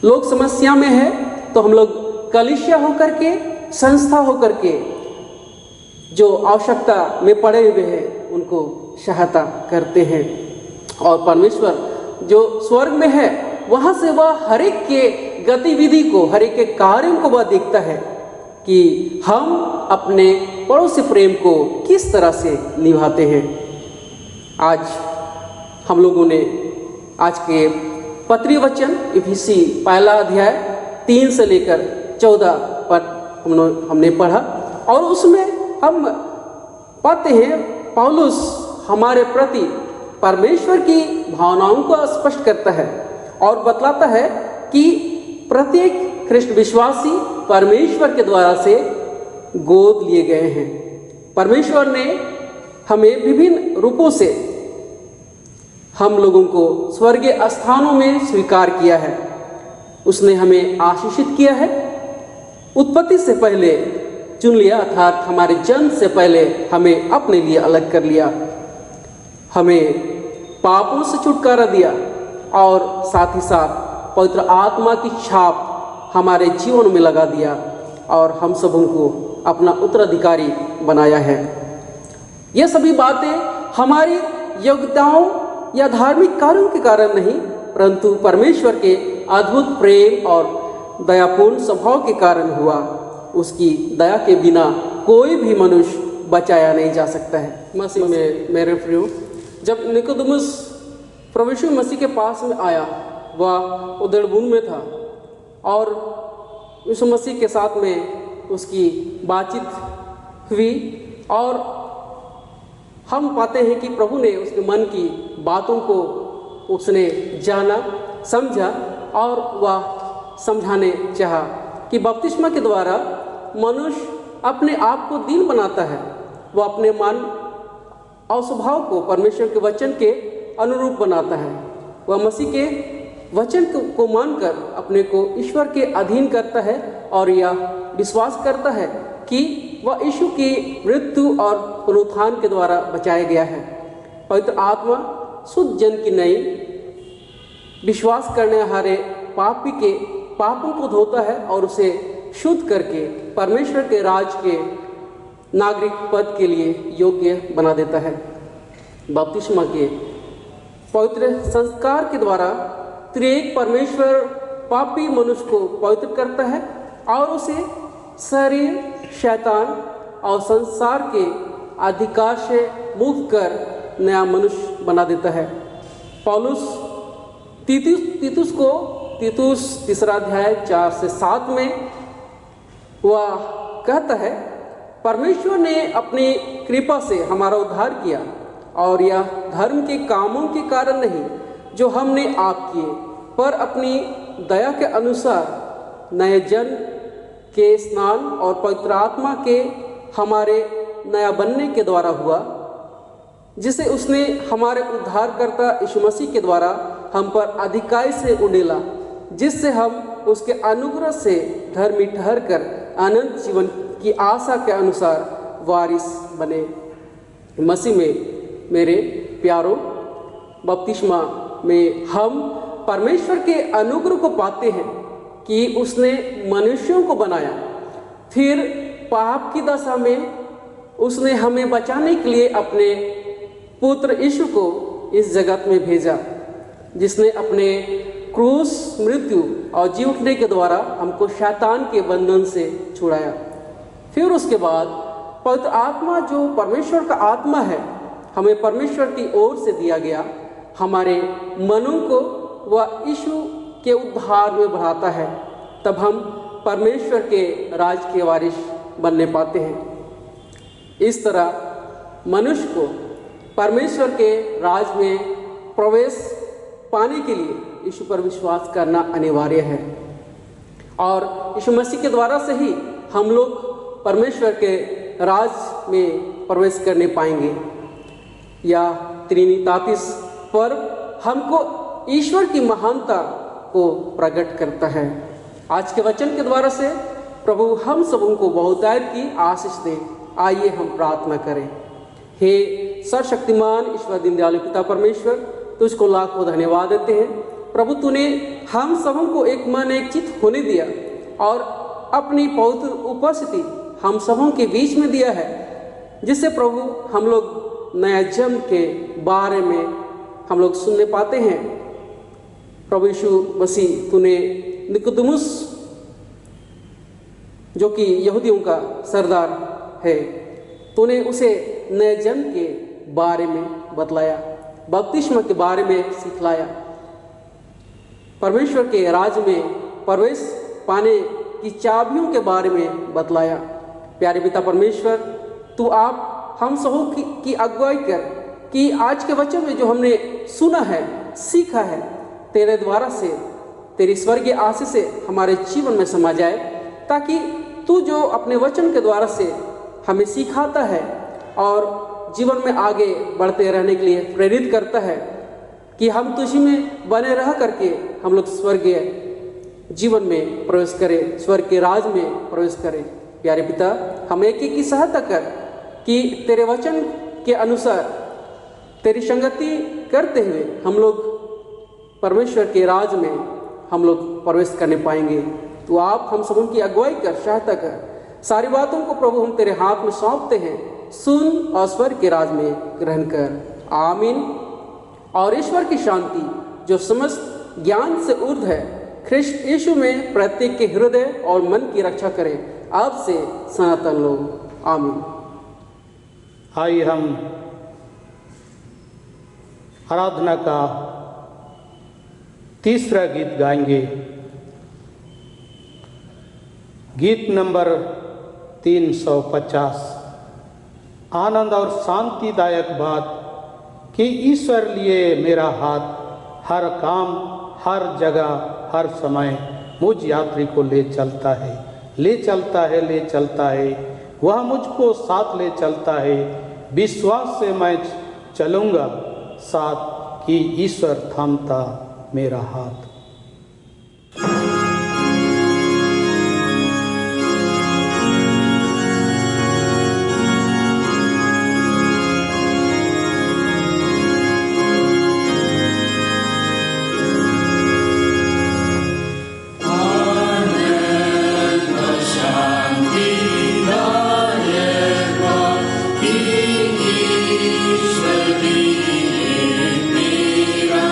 लोग समस्या में है तो हम लोग कलीसिया होकर के, संस्था होकर के जो आवश्यकता में पड़े हुए हैं उनको सहायता करते हैं। और परमेश्वर जो स्वर्ग में है वहाँ से वह हर एक के गतिविधि को, हर एक के कार्यों को वह देखता है कि हम अपने पड़ोसी प्रेम को किस तरह से निभाते हैं। आज हम लोगों ने आज के पत्री वचन इफिसी 1 अध्याय 3 से लेकर 14 पर हमने पढ़ा, और उसमें हम पाते हैं पौलुस हमारे प्रति परमेश्वर की भावनाओं को स्पष्ट करता है और बतलाता है कि प्रत्येक ख्रिस्ट विश्वासी परमेश्वर के द्वारा से गोद लिए गए हैं। परमेश्वर ने हमें विभिन्न रूपों से हम लोगों को स्वर्गीय स्थानों में स्वीकार किया है। उसने हमें आशीषित किया है, उत्पत्ति से पहले चुन लिया, अर्थात हमारे जन्म से पहले हमें अपने लिए अलग कर लिया, हमें पापों से छुटकारा दिया, और साथ ही साथ पवित्र आत्मा की छाप हमारे जीवन में लगा दिया, और हम सबों को अपना उत्तराधिकारी बनाया है। ये सभी बातें हमारी योग्यताओं या धार्मिक कार्यों के कारण नहीं, परंतु परमेश्वर के अद्भुत प्रेम और दयापूर्ण स्वभाव के कारण हुआ। उसकी दया के बिना कोई भी मनुष्य बचाया नहीं जा सकता है। मसीह में मेरे प्रियो, जब निकोदेमुस प्रभु यीशु मसीह के पास में आया, वह उधेड़बुन में था, और यीशु मसीह के साथ में उसकी बातचीत हुई, और हम पाते हैं कि प्रभु ने उसके मन की बातों को उसने जाना, समझा, और वह समझाने चाहा कि बपतिस्मा के द्वारा मनुष्य अपने आप को दीन बनाता है। वह अपने मन और स्वभाव को परमेश्वर के वचन के अनुरूप बनाता है। वह मसीह के वचन को मानकर अपने को ईश्वर के अधीन करता है, और यह विश्वास करता है कि वह यीशु की मृत्यु और पुनरुत्थान के द्वारा बचाया गया है। पवित्र आत्मा शुद्ध जन की नई विश्वास करने हारे पापी के पापों को धोता है और उसे शुद्ध करके परमेश्वर के राज के नागरिक पद के लिए योग्य बना देता है। बपतिस्मा के पवित्र संस्कार के द्वारा त्रिएक परमेश्वर पापी मनुष्य को पवित्र करता है और उसे शरीर, शैतान और संसार के अधिकार से मुक्त कर नया मनुष्य बना देता है। पौलुस तीतुस को तीतुस 3 अध्याय 4 से 7 में वह कहता है परमेश्वर ने अपनी कृपा से हमारा उद्धार किया, और यह धर्म के कामों के कारण नहीं जो हमने आप किए, पर अपनी दया के अनुसार नए जन्म के स्नान और पवित्र आत्मा के हमारे नया बनने के द्वारा हुआ, जिसे उसने हमारे उद्धारकर्ता यीशु मसीह के द्वारा हम पर अधिकाई से उंडेला, जिससे हम उसके अनुग्रह से धर्मी ठहर कर अनंत जीवन की आशा के अनुसार वारिस बने। मसीह में मेरे प्यारों, बपतिस्मा में हम परमेश्वर के अनुग्रह को पाते हैं कि उसने मनुष्यों को बनाया, फिर पाप की दशा में उसने हमें बचाने के लिए अपने पुत्र यीशु को इस जगत में भेजा, जिसने अपने क्रूस, मृत्यु और जी उठने के द्वारा हमको शैतान के बंधन से छुड़ाया। फिर उसके बाद पवित्र आत्मा जो परमेश्वर का आत्मा है, हमें परमेश्वर की ओर से दिया गया, हमारे मनों को वह यीशु के उद्धार में बढ़ाता है। तब हम परमेश्वर के राज के वारिस बनने पाते हैं। इस तरह मनुष्य को परमेश्वर के राज में प्रवेश पाने के लिए यीशु पर विश्वास करना अनिवार्य है, और यीशु मसीह के द्वारा से ही हम लोग परमेश्वर के राज में प्रवेश करने पाएंगे। या त्रिनितातीस पर्व हमको ईश्वर की महानता को प्रकट करता है। आज के वचन के द्वारा से प्रभु हम सबों को बहुतायत की आशीष दे। आइए हम प्रार्थना करें। हे सर्वशक्तिमान ईश्वर दीनदयालु पिता परमेश्वर, तुझको लाखों धन्यवाद देते हैं प्रभु, तूने हम सबों को एक मन एक चित्त होने दिया और अपनी पवित्र उपस्थिति हम सबों के बीच में दिया है, जिससे प्रभु हम लोग नया जन्म के बारे में हम लोग सुनने पाते हैं। प्रभु यीशु मसीह, तूने निकोदेमुस जो कि यहूदियों का सरदार है, तूने उसे नए जन्म के बारे में बतलाया, बपतिस्मा के बारे में सिखलाया, परमेश्वर के राज में प्रवेश पाने की चाबियों के बारे में बतलाया। प्यारे पिता परमेश्वर, तू आप हम सबों की अगुवाई कर कि आज के वचन में जो हमने सुना है, सीखा है, तेरे द्वारा से, तेरी स्वर्गीय आशीष से हमारे जीवन में समा जाए, ताकि तू जो अपने वचन के द्वारा से हमें सिखाता है और जीवन में आगे बढ़ते रहने के लिए प्रेरित करता है, कि हम तुझी में बने रह करके हम लोग स्वर्गीय जीवन में प्रवेश करें, स्वर्ग के राज में प्रवेश करें। प्यारे पिता, हम एक एक की सहायता कर कि तेरे वचन के अनुसार तेरी संगति करते हुए हम लोग परमेश्वर के राज में हम लोग प्रवेश करने पाएंगे। तो आप हम सबों की अगुवाई कर, सहायता कर। सारी बातों को प्रभु हम तेरे हाथ में सौंपते हैं, सुन और स्वर्ग के राज में ग्रहण कर। आमीन। और ईश्वर की शांति जो समस्त ज्ञान से ऊर्ध्व है, ख्रिस्ट यीशु में प्रत्येक के हृदय और मन की रक्षा करे, अब से सनातन लोग। आमीन। आइए हम आराधना का तीसरा गीत गाएंगे। गीत नंबर 350। आनंद और शांतिदायक बात कि ईश्वर लिए मेरा हाथ, हर काम, हर जगह, हर समय मुझ यात्री को ले चलता है, ले चलता है, ले चलता है। वह मुझको साथ ले चलता है। विश्वास से मैं चलूँगा साथ, कि ईश्वर थामता मेरा हाथ। ईश्वर दिए मेरा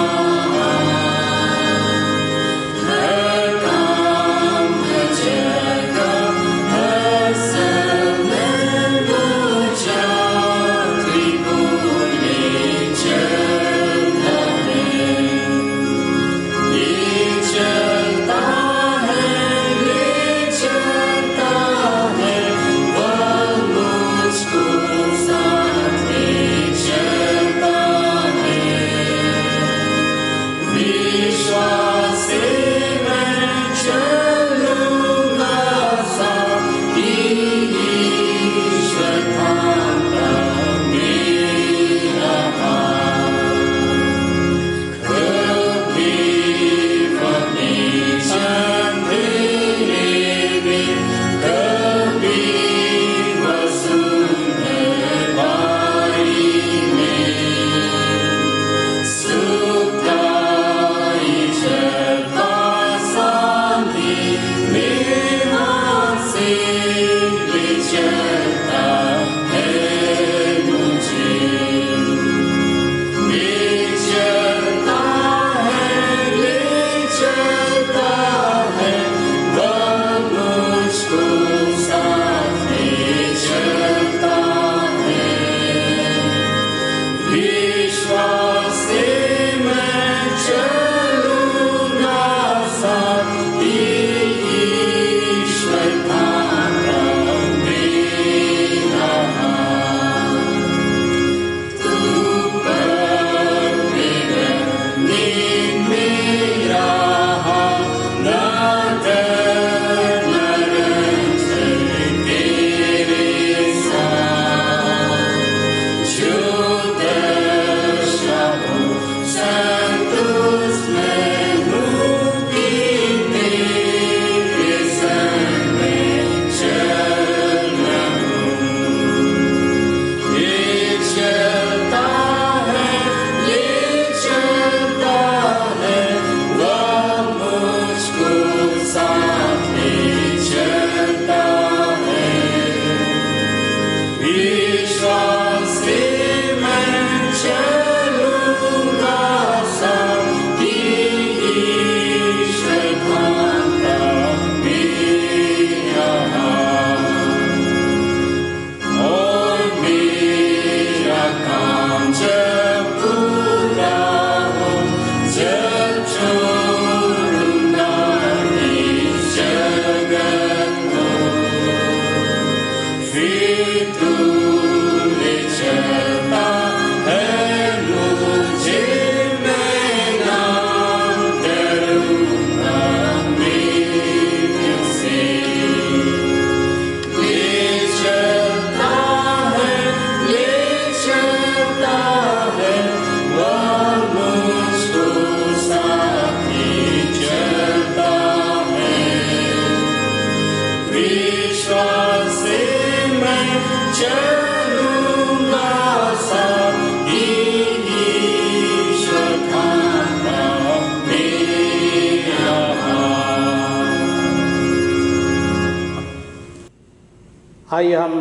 आइए हम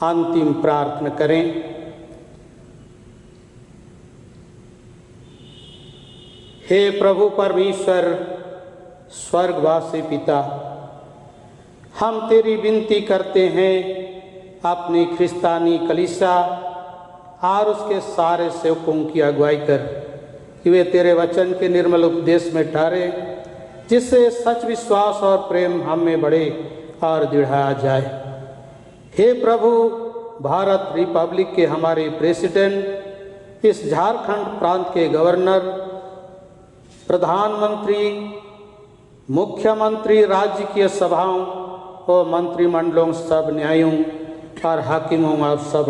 अंतिम प्रार्थना करें। हे प्रभु परमेश्वर स्वर्गवासी पिता, हम तेरी विनती करते हैं अपनी ख्रिस्तानी कलीसिया और उसके सारे सेवकों की अगुवाई कर कि वे तेरे वचन के निर्मल उपदेश में ठहरे, जिससे सच विश्वास और प्रेम हम में बढ़े और दृढ़ाया जाए। हे प्रभु, भारत रिपब्लिक के हमारे प्रेसिडेंट, इस झारखंड प्रांत के गवर्नर, प्रधानमंत्री, मुख्यमंत्री, राज्य की सभाओं और मंत्रिमंडलों, सब न्यायों और हाकिमों और सब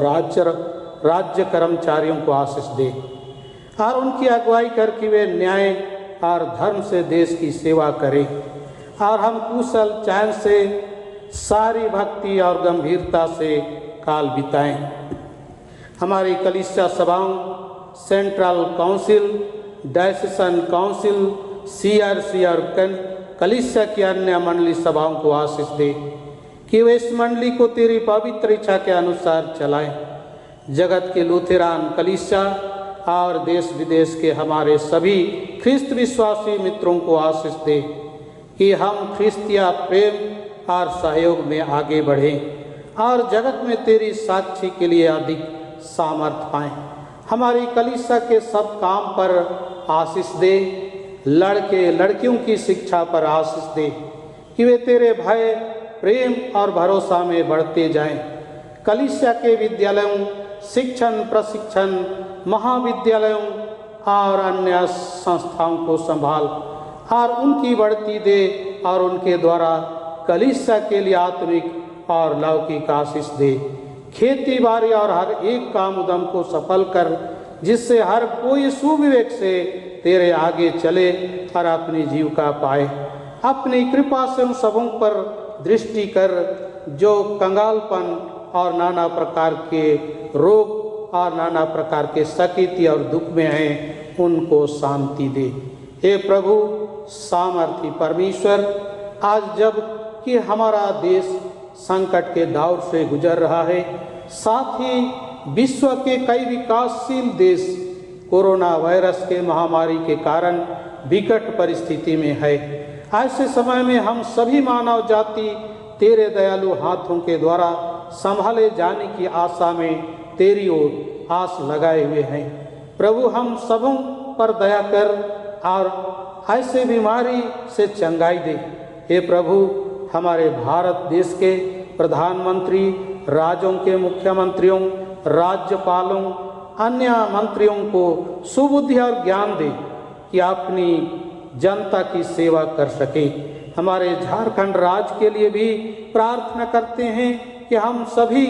राज्य कर्मचारियों को आशीष दे और उनकी अगुवाई करके वे न्याय और धर्म से देश की सेवा करें और हम कुशल चैन से सारी भक्ति और गंभीरता से काल बिताएं। हमारी कलीसिया सभाओं, सेंट्रल काउंसिल, डायसेशन काउंसिल, CRC और कलीसिया की अन्य मंडली सभाओं को आशीष दे कि वे इस मंडली को तेरी पवित्र इच्छा के अनुसार चलाएं। जगत के लूथेरान कलीसिया और देश विदेश के हमारे सभी ख्रिस्त विश्वासी मित्रों को आशीष दे कि हम ख्रिस्तिया प्रेम और सहयोग में आगे बढ़ें और जगत में तेरी साक्षी के लिए अधिक सामर्थ्य पाएं। हमारी कलीसिया के सब काम पर आशीष दे, लड़के लड़कियों की शिक्षा पर आशीष दे कि वे तेरे भय, प्रेम और भरोसा में बढ़ते जाएं। कलीसिया के विद्यालयों, शिक्षण प्रशिक्षण महाविद्यालयों और अन्य संस्थाओं को संभाल और उनकी बढ़ती दे और उनके द्वारा कलीसिया के लिए आत्मिक और लौकिक आशीष दे। खेती बाड़ी और हर एक काम उद्यम को सफल कर, जिससे हर कोई सुविवेक से तेरे आगे चले और अपनी जीविका पाए। अपनी कृपा से उन सबों पर दृष्टि कर जो कंगालपन और नाना प्रकार के रोग और नाना प्रकार के सकीति और दुख में हैं, उनको शांति दे। हे प्रभु सामर्थी परमेश्वर, आज जब कि हमारा देश संकट के दौर से गुजर रहा है, साथ ही विश्व के कई विकासशील देश कोरोना वायरस के महामारी के कारण विकट परिस्थिति में है। ऐसे समय में हम सभी मानव जाति तेरे दयालु हाथों के द्वारा संभाले जाने की आशा में तेरी ओर आस लगाए हुए हैं। प्रभु हम सबों पर दया कर और ऐसे बीमारी से चंगाई दे। हे प्रभु, हमारे भारत देश के प्रधानमंत्री, राज्यों के मुख्यमंत्रियों, राज्यपालों, अन्य मंत्रियों को सुबुद्धि और ज्ञान दे कि अपनी जनता की सेवा कर सके। हमारे झारखंड राज्य के लिए भी प्रार्थना करते हैं कि हम सभी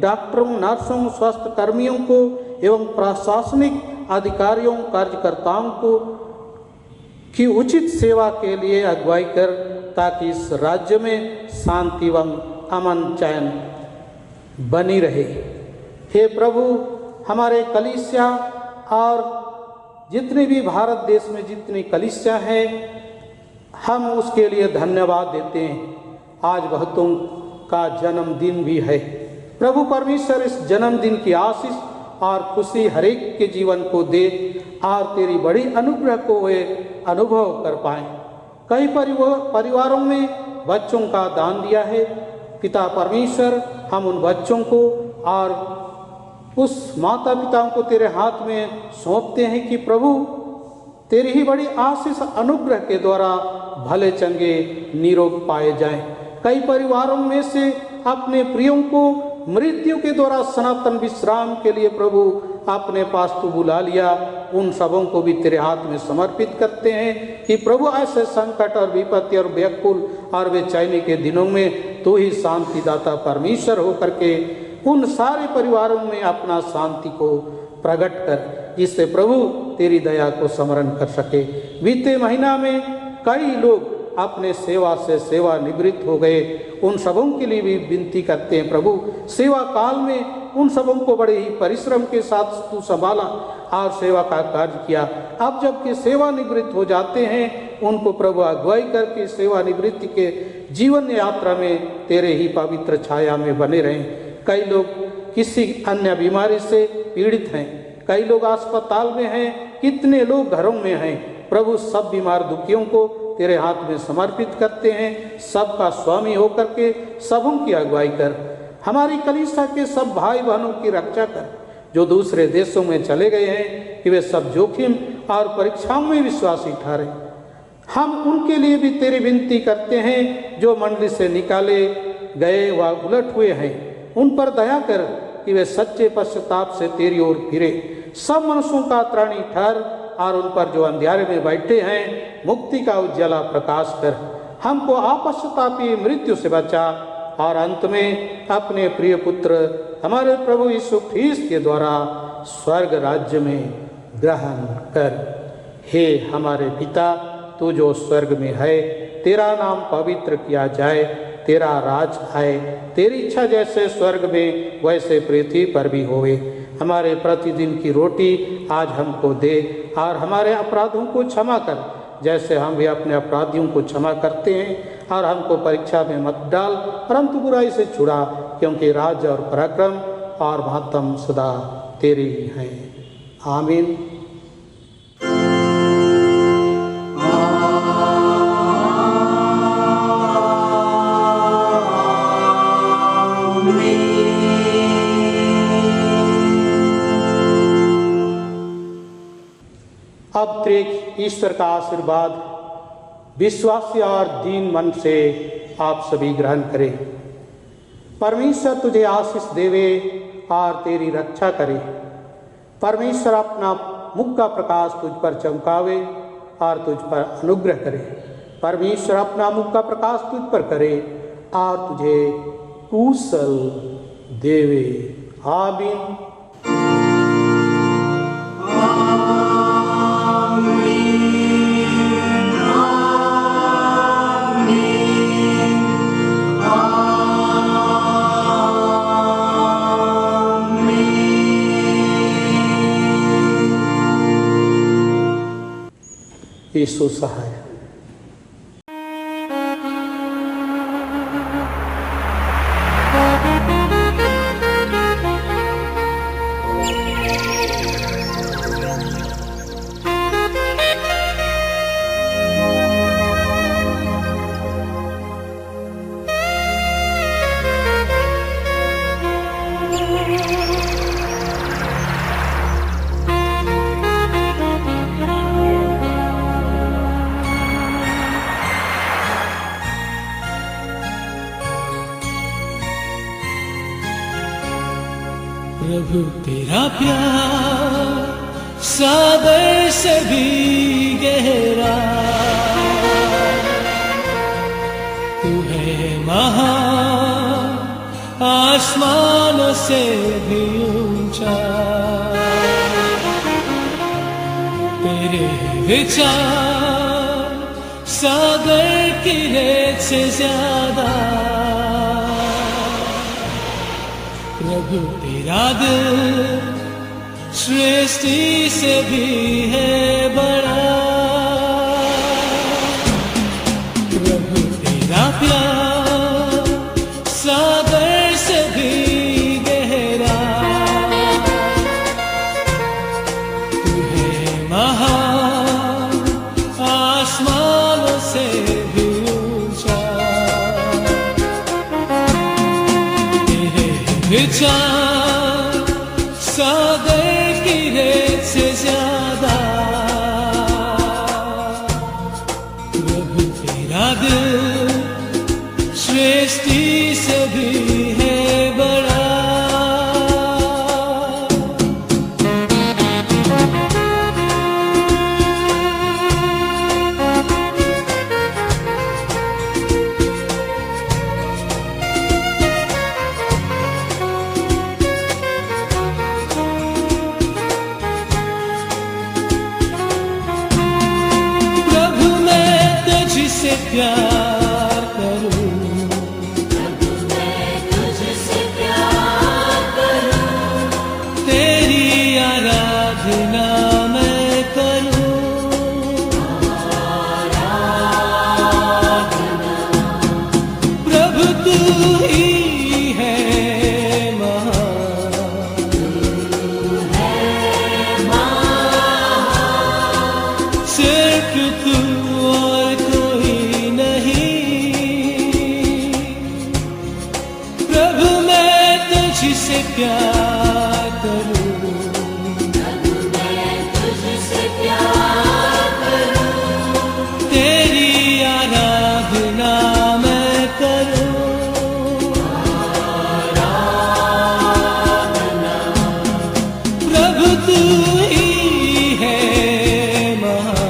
डॉक्टरों, नर्सों, स्वास्थ्य कर्मियों को एवं प्रशासनिक अधिकारियों, कार्यकर्ताओं को की उचित सेवा के लिए अगुवाई कर, ताकि इस राज्य में शांति एवं अमन चैन बनी रहे। हे प्रभु, हमारे कलीसिया और जितने भी भारत देश में जितनी कलीसिया हैं, हम उसके लिए धन्यवाद देते हैं। आज बहुतों का जन्मदिन भी है। प्रभु परमेश्वर इस जन्मदिन की आशीष और खुशी हर एक के जीवन को दे और तेरी बड़ी अनुग्रह को वे अनुभव कर पाएं। कई परिवारों में बच्चों का दान दिया है। पिता परमेश्वर, हम उन बच्चों को और उस माता पिताओं को तेरे हाथ में सौंपते हैं कि प्रभु तेरी ही बड़ी आशीष अनुग्रह के द्वारा भले चंगे निरोग पाए जाएं। कई परिवारों में से अपने प्रियों को मृत्यु के द्वारा सनातन विश्राम के लिए प्रभु अपने पास तू बुला लिया। उन सबों को भी तेरे हाथ में समर्पित करते हैं कि प्रभु ऐसे संकट और विपत्ति और व्याकुल और बेचैनी के दिनों में तू ही शांतिदाता परमेश्वर होकर के उन सारे परिवारों में अपना शांति को प्रकट कर, जिससे प्रभु तेरी दया को स्मरण कर सके। बीते महीना में कई लोग अपने सेवा से सेवा निवृत्त हो गए, उन सबों के लिए भी विनती करते हैं प्रभु, सेवा काल में उन सबों को बड़े ही परिश्रम के साथ तू संभाला और सेवा का कार्य किया। अब जबकि सेवा निवृत्त हो जाते हैं, उनको प्रभु अगुवाई करके सेवा निवृत्ति के जीवन यात्रा में तेरे ही पवित्र छाया में बने रहें। कई लोग किसी अन्य बीमारी से पीड़ित हैं, कई लोग अस्पताल में हैं, कितने लोग घरों में हैं। प्रभु सब बीमार दुखियों को तेरे हाथ में समर्पित करते हैं। सबका स्वामी होकर के सबों की अगुवाई कर। हमारी कलीसिया के सब भाई बहनों की रक्षा कर जो दूसरे देशों में चले गए हैं, कि वे सब जोखिम और परीक्षाओं में विश्वासी ठहरे। हम उनके लिए भी तेरी विनती करते हैं जो मंडली से निकाले गए व उलट हुए हैं। उन पर दया कर कि वे सच्चे पश्चाताप से तेरी ओर फिरे। सब मनुष्यों का त्राणी ठहर और उन पर जो अंधियारे में बैठे हैं मुक्ति का उज्ज्वला प्रकाश कर। हमको अपश्चातापी मृत्यु से बचा और अंत में अपने प्रिय पुत्र हमारे प्रभु यीशु ख्रीस्त के द्वारा स्वर्ग राज्य में ग्रहण कर। हे हमारे पिता, तू जो स्वर्ग में है, तेरा नाम पवित्र किया जाए, तेरा राज आए, तेरी इच्छा जैसे स्वर्ग में वैसे पृथ्वी पर भी होवे। हमारे प्रतिदिन की रोटी आज हमको दे और हमारे अपराधों को क्षमा कर जैसे हम भी अपने अपराधियों को क्षमा करते हैं, और हमको परीक्षा में मत डाल परंतु बुराई से छुड़ा, क्योंकि राज्य और पराक्रम और महत्तम सदा तेरे ही हैं। आमीन। अब त्रिएक ईश्वर का आशीर्वाद विश्वासी और दीन मन से आप सभी ग्रहण करें। परमेश्वर तुझे आशीष देवे और तेरी रक्षा करे। परमेश्वर अपना मुख का प्रकाश तुझ पर चमकावे और तुझ पर अनुग्रह करे। परमेश्वर अपना मुख का प्रकाश तुझ पर करे और तुझे कुशल देवे। आमीन। यीशु सहाय। प्रभु तेरा प्यार सागर से भी गहरा, तू है महान आसमानों से भी ऊंचा। तेरे विचार सागर की रेत से ज्यादा, प्रभु तेरा दिल सृष्टि से भी है बड़ा। प्रभु तेरा प्यार सागर से भी गहरा, तू है महान आसमानों से भी ऊंचा। तेरे विचार सागर की रेत से ज्यादा, प्रभु तेरा दिल सृष्टि से भी है बड़ा। प्यार करूं, तेरी आराधना मैं करूं। प्रभु तू ही है महान, सिर्फ तू और कोई नहीं। प्रभु मैं तुझसे प्यार करूं, तेरी आराधना मैं करूं। प्रभु तू ही है महान,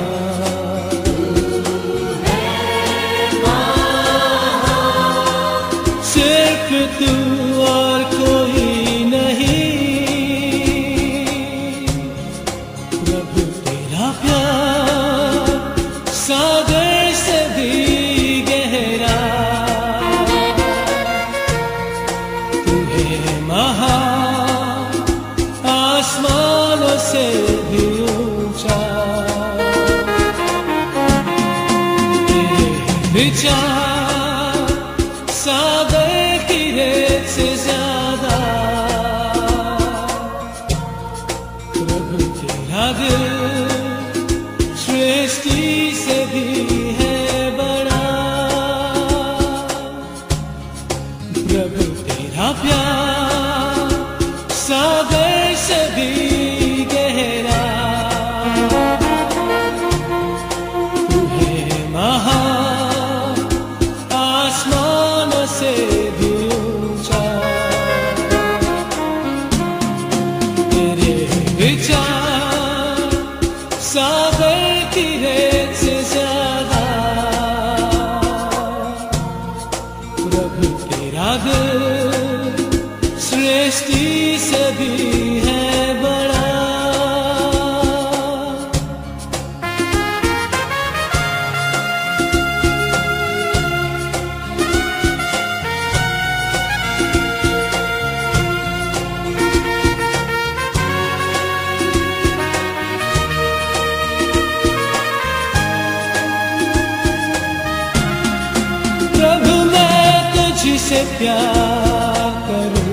सिर्फ तू और कोई नहीं। प्रभु तेरा प्यार सागर से भी गहरा, तू है महान आसमानों से भी ऊंचा। तेरे विचार सागर की रेत से ज्यादा। प्रभु तेरा दिल सृष्टि से भी है बड़ा। प्रभु तेरा प्यार सागर से भी गहरा, तू है महान आसमानों से भी ऊंचा। तेरे विचार सागर की रेत से ज्यादा। प्रभु तेरा दिल सृष्टि से भी है बड़ा। प्रभु मैं तुझसे प्यार करूं,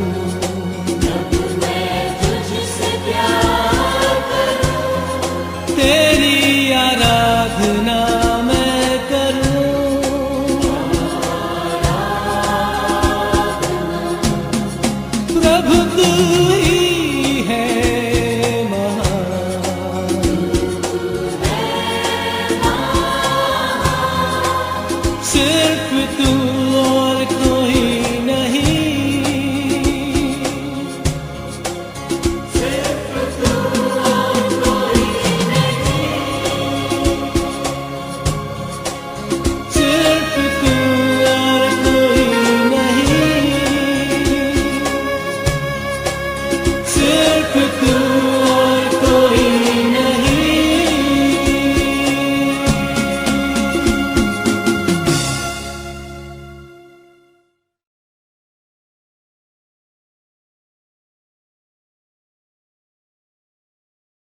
तेरी आराधना मैं करूं। प्रभु तू ही है महान, सिर्फ तू